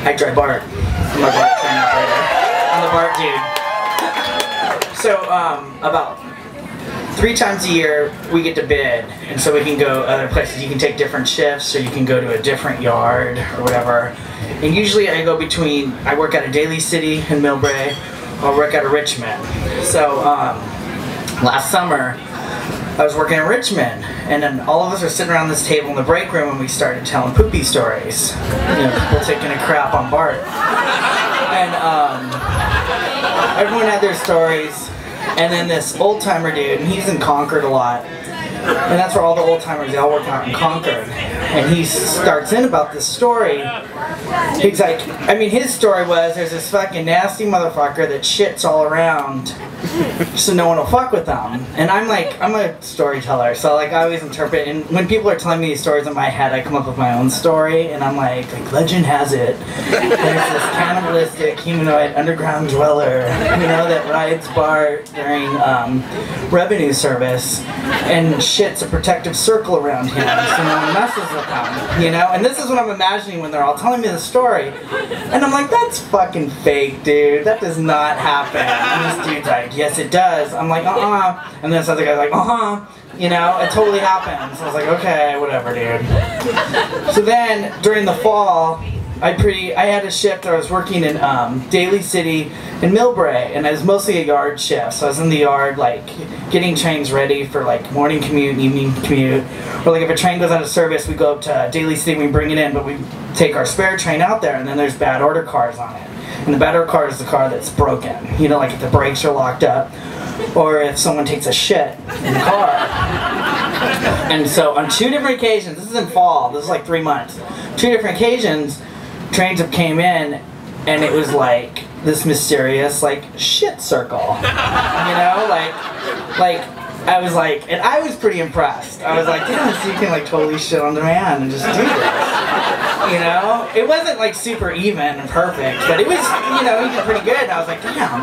I drive BART. I'm a BART train operator. I'm the BART dude. So, about 3 times a year, we get to bid, and so we can go other places. You can take different shifts, or you can go to a different yard, or whatever. And usually I go between, I work out of Daly City in Millbrae, or work out of Richmond. So, last summer, I was working in Richmond, and then all of us were sitting around this table in the break room, and we started telling poopy stories. You know, people taking a crap on BART. And everyone had their stories. And then this old-timer dude, and he's in Concord a lot, and that's where all the old-timers, they all work out in Concord. And he starts in about this story. He's like, I mean, his story was, there's this fucking nasty motherfucker that shits all around, so no one will fuck with them. And I'm like, I'm a storyteller, so like I always interpret, and when people are telling me these stories in my head, I come up with my own story, and I'm like legend has it, there's this cannibalistic humanoid underground dweller, you know, that rides BART during revenue service, and shits a protective circle around him, so no one messes with him, you know? And this is what I'm imagining when they're all telling me the story, and I'm like, that's fucking fake, dude, that does not happen. And this dude's like, yes it does. I'm like, and then this other guy's like, you know, it totally happens. I was like, okay, whatever, dude. So then, during the fall, I had a shift where I was working in Daly City in Millbrae, and it was mostly a yard shift. So I was in the yard, like, getting trains ready for, like, morning commute, evening commute. Or, like, if a train goes out of service, we go up to Daly City, we bring it in, but we take our spare train out there, and then there's bad order cars on it. And the bad order car is the car that's broken. You know, like if the brakes are locked up, or if someone takes a shit in the car. And so on 2 different occasions, this is in fall, this is like 3 months, 2 different occasions, trains have came in, and it was like this mysterious, like, shit circle. You know, like I was like, and I was pretty impressed. I was like, damn, so you can like totally shit on demand and just do this. You know? It wasn't like super even and perfect, but it was, you know, he did pretty good. And I was like, damn.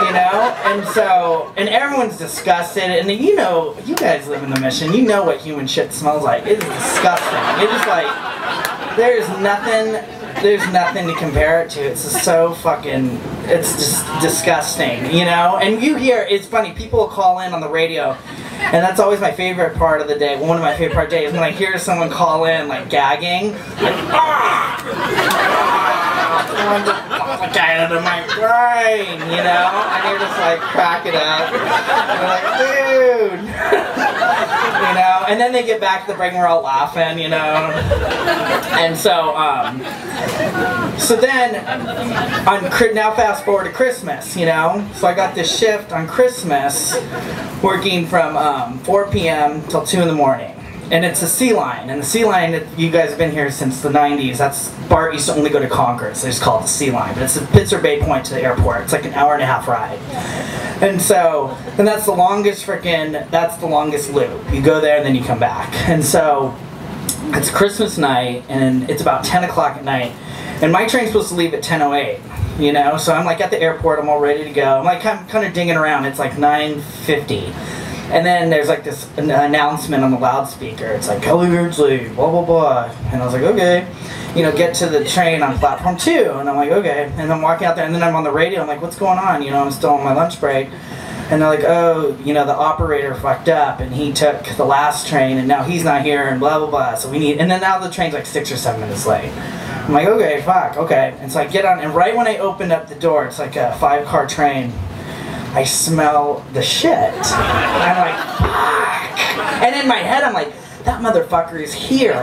You know? And so, and everyone's disgusted, and then, you know, you guys live in the Mission, you know what human shit smells like. It is disgusting. It is like, there's nothing to compare it to. It's just so fucking, it's just disgusting, you know? And you hear, it's funny, people will call in on the radio, and that's always my favorite part of the day. One of my favorite part of the day is when I hear someone call in, like, gagging, like, the guy out of my brain, you know? And you're just like, crack it up. And you're like, dude. You know? And then they get back to the break and we're all laughing, you know? And so, so then, now fast forward to Christmas, you know? So I got this shift on Christmas, working from 4 p.m. till 2 in the morning. And it's a C line, and the C line, you guys have been here since the 90s, that's, BART used to only go to Concord, so they just call it the C line, but it's the Pittsburgh Bay Point to the airport. It's like an hour-and-a-half ride. And so, and that's the longest that's the longest loop. You go there and then you come back. And so, it's Christmas night, and it's about 10 o'clock at night, and my train's supposed to leave at 10:08. You know, so I'm like at the airport, I'm all ready to go. I'm like kind of dinging around, it's like 9:50. And then there's like this announcement on the loudspeaker. It's like, Kelly Beardsley, blah, blah, blah. And I was like, okay. You know, get to the train on platform 2. And I'm like, okay. And I'm walking out there, and then I'm on the radio. I'm like, what's going on? You know, I'm still on my lunch break. And they're like, oh, you know, the operator fucked up, and he took the last train, and now he's not here, and blah, blah, blah. So we need, and then now the train's like 6 or 7 minutes late. I'm like, okay, fuck, okay. And so I get on, and right when I opened up the door, it's like a 5-car train, I smell the shit. And I'm like, fuck. And in my head, I'm like, that motherfucker is here.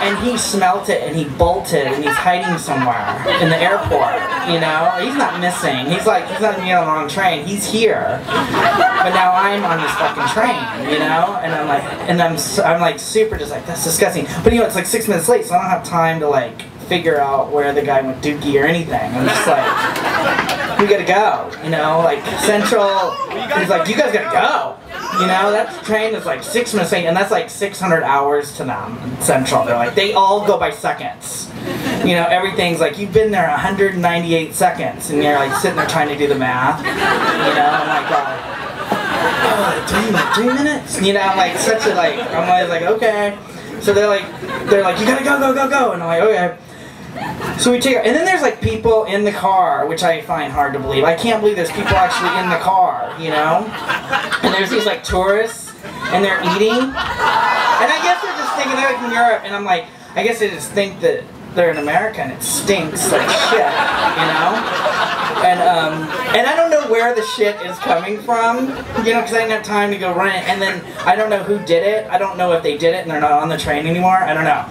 And he smelt it, and he bolted, and he's hiding somewhere in the airport, you know? He's not missing. He's like, he's not on the wrong train. He's here. But now I'm on this fucking train, you know? And I'm like, I'm like super just like, that's disgusting. But you know, it's like 6 minutes late, so I don't have time to like figure out where the guy went dookie or anything. I'm just like, we gotta go, you know? Like, Central, he's like, you guys gotta go. You know, that train is like 6 minutes late, and that's like 600 hours to them, Central. They're like, they all go by seconds. You know, everything's like, you've been there 198 seconds, and you're like sitting there trying to do the math. You know, I'm like, 3 minutes? You know, I'm like, such a like, I'm always like, okay. So they're like, you gotta go, go, go, go. And I'm like, okay. So we take, and then there's like people in the car, which I find hard to believe. I can't believe there's people actually in the car, you know? And there's these like tourists, and they're eating. And I guess they're just thinking they're like in Europe, and I'm like, I guess they just think that they're in America and it stinks like shit, you know? And I don't know where the shit is coming from, you know, because I didn't have time to go run it. And then I don't know who did it. I don't know if they did it and they're not on the train anymore. I don't know.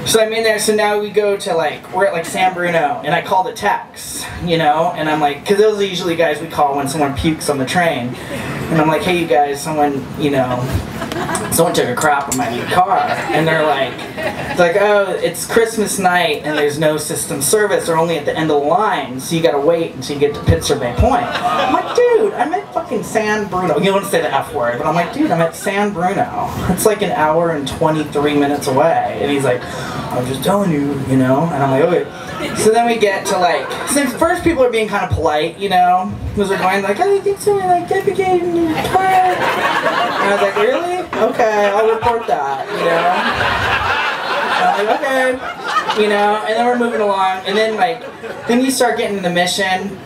So I'm in there. So now we go to like, we're at like San Bruno, and I call the techs, you know, and I'm like, because those are usually guys we call when someone pukes on the train. And I'm like, hey, you guys, someone, you know, someone took a crap in my new car. And they're like, oh, it's Christmas night and there's no system service. They're only at the end of the line, so you gotta wait until you get to Pitzer Bay Point. I'm like, dude, I'm at fucking San Bruno. You don't want to say the F word, but I'm like, dude, I'm at San Bruno. It's like an hour and 23 minutes away. And he's like, I'm just telling you, you know? And I'm like, okay. So then we get to like, since first people are being kind of polite, you know, because they're going like, oh, you think someone like defecated in your car? And I was like, really? Okay, I'll report that, you know? And I'm like, okay, you know, and then we're moving along, and then like, then you start getting to the mission,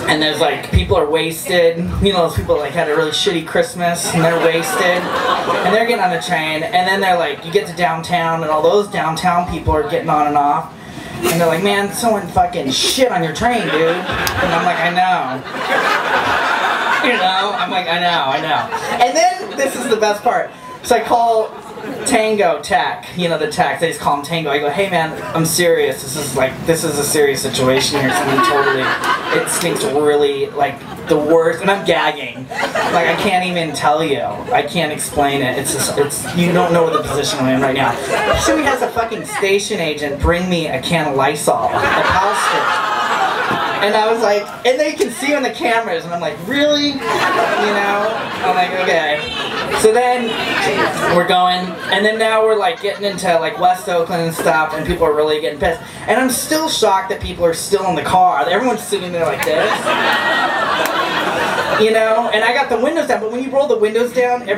and there's like, people are wasted, you know, those people like had a really shitty Christmas, and they're wasted, and they're getting on the train, and then they're like, you get to downtown, and all those downtown people are getting on and off, and they're like, man, someone fucking shit on your train, dude. And I'm like, I know. You know? I'm like, I know. And then, this is the best part. So I call Tango Tech, you know, the tech, they just call him Tango. I go, hey man, I'm serious. This is a serious situation here. Something totally, it stinks really, like, the worst. And I'm gagging. Like, I can't even tell you. I can't explain it. You don't know the position I'm in right now. So he has a fucking station agent bring me a can of Lysol, a Palster. And I was like, and then you can see on the cameras, and I'm like, really? You know? I'm like, okay. So then, we're going, and then now we're like getting into like West Oakland and stuff, and people are really getting pissed. And I'm still shocked that people are still in the car. Everyone's sitting there like this. You know? And I got the windows down, but when you roll the windows down,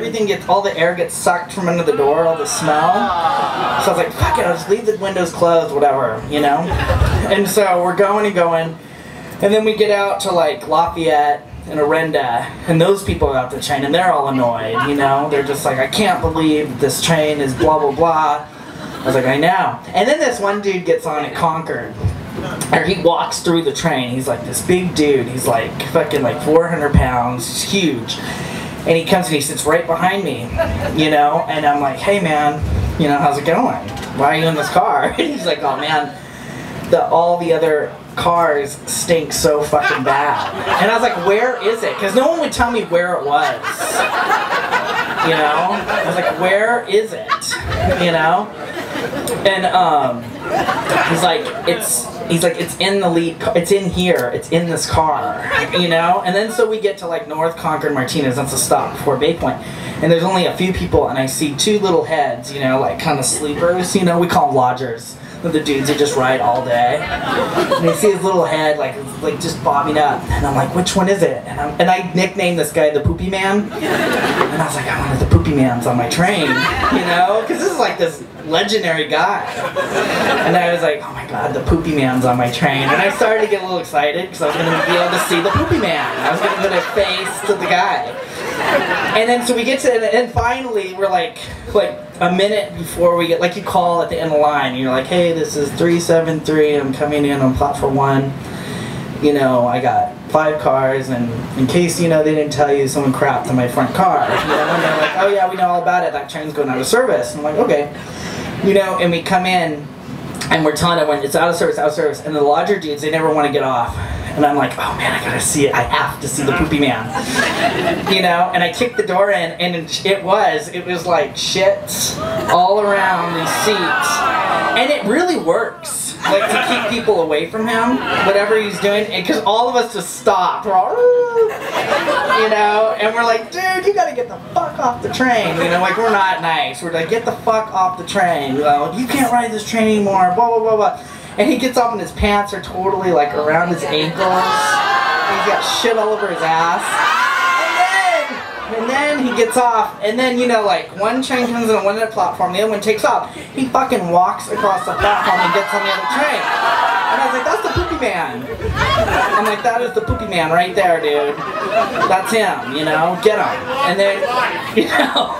all the air gets sucked from under the door, all the smell. So I was like, fuck it, I'll just leave the windows closed, whatever, you know? And so we're going and going. And then we get out to like Lafayette and Orinda, and those people are out the train, and they're all annoyed, you know? They're just like, I can't believe this train is blah, blah, blah. I was like, I know. And then this one dude gets on at Concord, or he walks through the train. He's like this big dude. He's like fucking like 400 pounds. He's huge. And he comes and he sits right behind me, you know? And I'm like, hey man, you know, how's it going? Why are you in this car? And he's like, oh man, all the other cars stink so fucking bad. And I was like, where is it? Because no one would tell me where it was. You know? I was like, where is it? You know? And he's like, it's in the lead, it's in here, it's in this car, you know? And then so we get to like North Concord Martinez, that's a stop before Bay Point. And there's only a few people, and I see two little heads, you know, like kind of sleepers, you know, we call them lodgers. The dudes that just ride all day, and you see his little head like just bobbing up, and I'm like, which one is it? And I nicknamed this guy the Poopy Man, and I was like, I wanted the Poopy Mans on my train, you know, because this is like this legendary guy. And I was like, oh my god, the Poopy Man's on my train, and I started to get a little excited because I was going to be able to see the Poopy Man. I was going to put a face to the guy. And then so we get to, and finally we're like a minute before we get, like you call at the end of the line, and you're like, hey, this is 373, I'm coming in on platform 1, you know, I got 5 cars, and in case, you know, they didn't tell you, someone crapped on my front car, you know, and they're like, oh yeah, we know all about it, that train's going out of service. And I'm like, okay, you know, and we come in, and we're telling everyone, it's out of service, and the lodger dudes, they never want to get off. And I'm like, oh man, I gotta see it. I have to see the Poopy Man. You know, and I kicked the door in, and it was like shit all around these seats. And it really works, like to keep people away from him, whatever he's doing, because all of us just stopped. We're all, you know, and we're like, dude, you gotta get the fuck off the train. You know, like we're not nice. We're like, get the fuck off the train. You know, you can't ride this train anymore, blah, blah, blah, blah. And he gets off and his pants are totally like around his ankles. He's got shit all over his ass. And And then he gets off, and then, you know, like, one train comes on one end of the platform, the other one takes off. He fucking walks across the platform and gets on the other train. And I was like, that's the poopy man. I'm like, that is the poopy man right there, dude. That's him, you know, get him. And then, you know,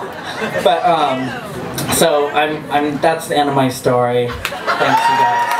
but, so that's the end of my story. Thanks, you guys.